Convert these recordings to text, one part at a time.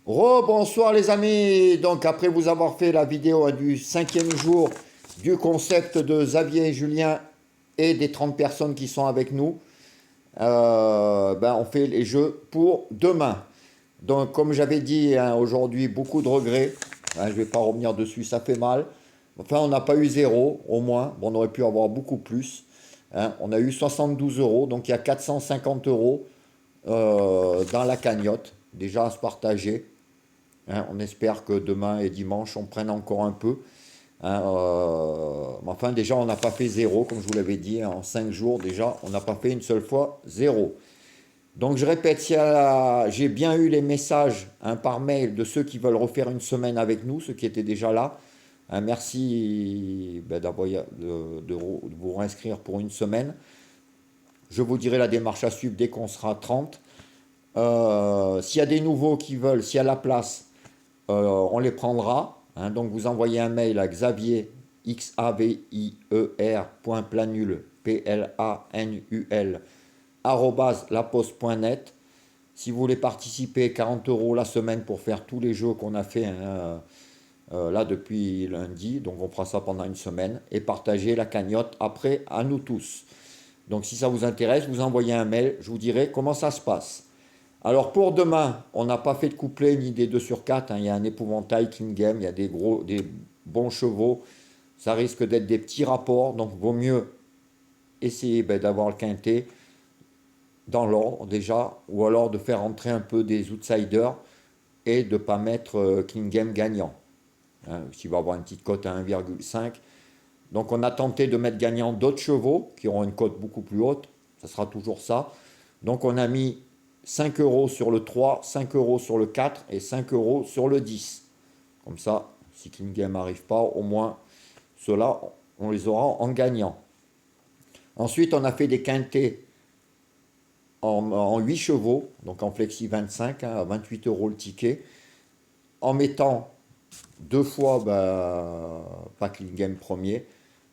Rebonsoir les amis, donc après vous avoir fait la vidéo du 5e jour du concept de Xavier et Julien et des 30 personnes qui sont avec nous, on fait les jeux pour demain. Donc comme j'avais dit hein, aujourd'hui, beaucoup de regrets, hein, je ne vais pas revenir dessus, ça fait mal. Enfin on n'a pas eu zéro au moins, bon, on aurait pu avoir beaucoup plus. Hein. On a eu 72 euros, donc il y a 450 euros dans la cagnotte, déjà à se partager. Hein, on espère que demain et dimanche, on prenne encore un peu. Hein, mais enfin, déjà, on n'a pas fait zéro, comme je vous l'avais dit, hein, en 5 jours, déjà, on n'a pas fait une seule fois zéro. Donc, je répète, si j'ai bien eu les messages hein, par mail de ceux qui veulent refaire une semaine avec nous, ceux qui étaient déjà là. Hein, merci de vous réinscrire pour une semaine. Je vous dirai la démarche à suivre dès qu'on sera 30. S'il y a des nouveaux qui veulent, s'il y a la place, on les prendra. Hein. Donc vous envoyez un mail à Xavier, xavier.planul, P-L-A-N-U-L, @laposte.net. Si vous voulez participer, 40 euros la semaine pour faire tous les jeux qu'on a fait hein, là depuis lundi. Donc on fera ça pendant une semaine et partager la cagnotte après à nous tous. Donc si ça vous intéresse, vous envoyez un mail, je vous dirai comment ça se passe. Alors pour demain, on n'a pas fait de couplet ni des 2 sur 4. Hein. Il y a un épouvantail King Game, il y a des bons chevaux. Ça risque d'être des petits rapports, donc vaut mieux essayer d'avoir le quintet dans l'ordre déjà, ou alors de faire entrer un peu des outsiders et de ne pas mettre King Game gagnant. Hein, qui va avoir une petite cote à 1,5. Donc on a tenté de mettre gagnant d'autres chevaux qui auront une cote beaucoup plus haute. Ça sera toujours ça. Donc on a mis 5 euros sur le 3, 5 euros sur le 4 et 5 euros sur le 10. Comme ça, si King Game n'arrive pas, au moins ceux-là, on les aura en gagnant. Ensuite, on a fait des quintets en 8 chevaux, donc en flexi 25, hein, à 28 euros le ticket, en mettant deux fois pas King Game premier,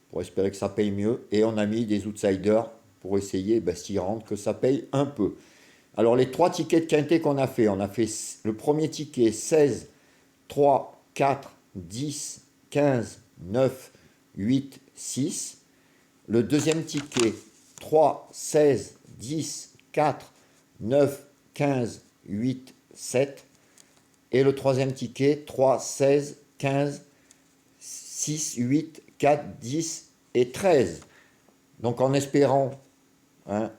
pour espérer que ça paye mieux, et on a mis des outsiders pour essayer s'y rendre que ça paye un peu. Alors les 3 tickets de quintet qu'on a fait, on a fait le premier ticket 16, 3, 4, 10, 15, 9, 8, 6. Le deuxième ticket 3, 16, 10, 4, 9, 15, 8, 7. Et le troisième ticket 3, 16, 15, 6, 8, 4, 10 et 13. Donc en espérant hein,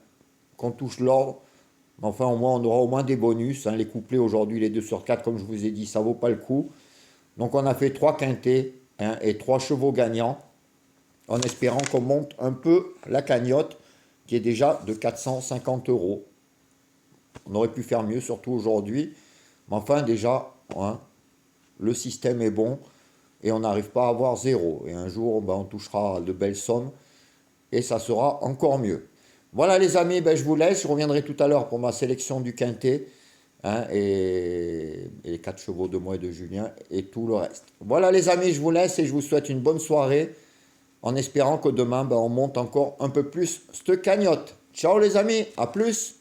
qu'on touche l'ordre, enfin au moins on aura au moins des bonus. Hein. Les couplets aujourd'hui, les 2 sur 4, comme je vous ai dit, ça vaut pas le coup. Donc on a fait 3 quintets hein, et 3 chevaux gagnants, en espérant qu'on monte un peu la cagnotte, qui est déjà de 450 euros. On aurait pu faire mieux, surtout aujourd'hui. Mais enfin déjà, hein, le système est bon et on n'arrive pas à avoir zéro. Et un jour, on touchera de belles sommes et ça sera encore mieux. Voilà les amis, je vous laisse. Je reviendrai tout à l'heure pour ma sélection du quintet. Hein, et les 4 chevaux de moi et de Julien et tout le reste. Voilà les amis, je vous laisse et je vous souhaite une bonne soirée en espérant que demain, on monte encore un peu plus cette cagnotte. Ciao les amis, à plus.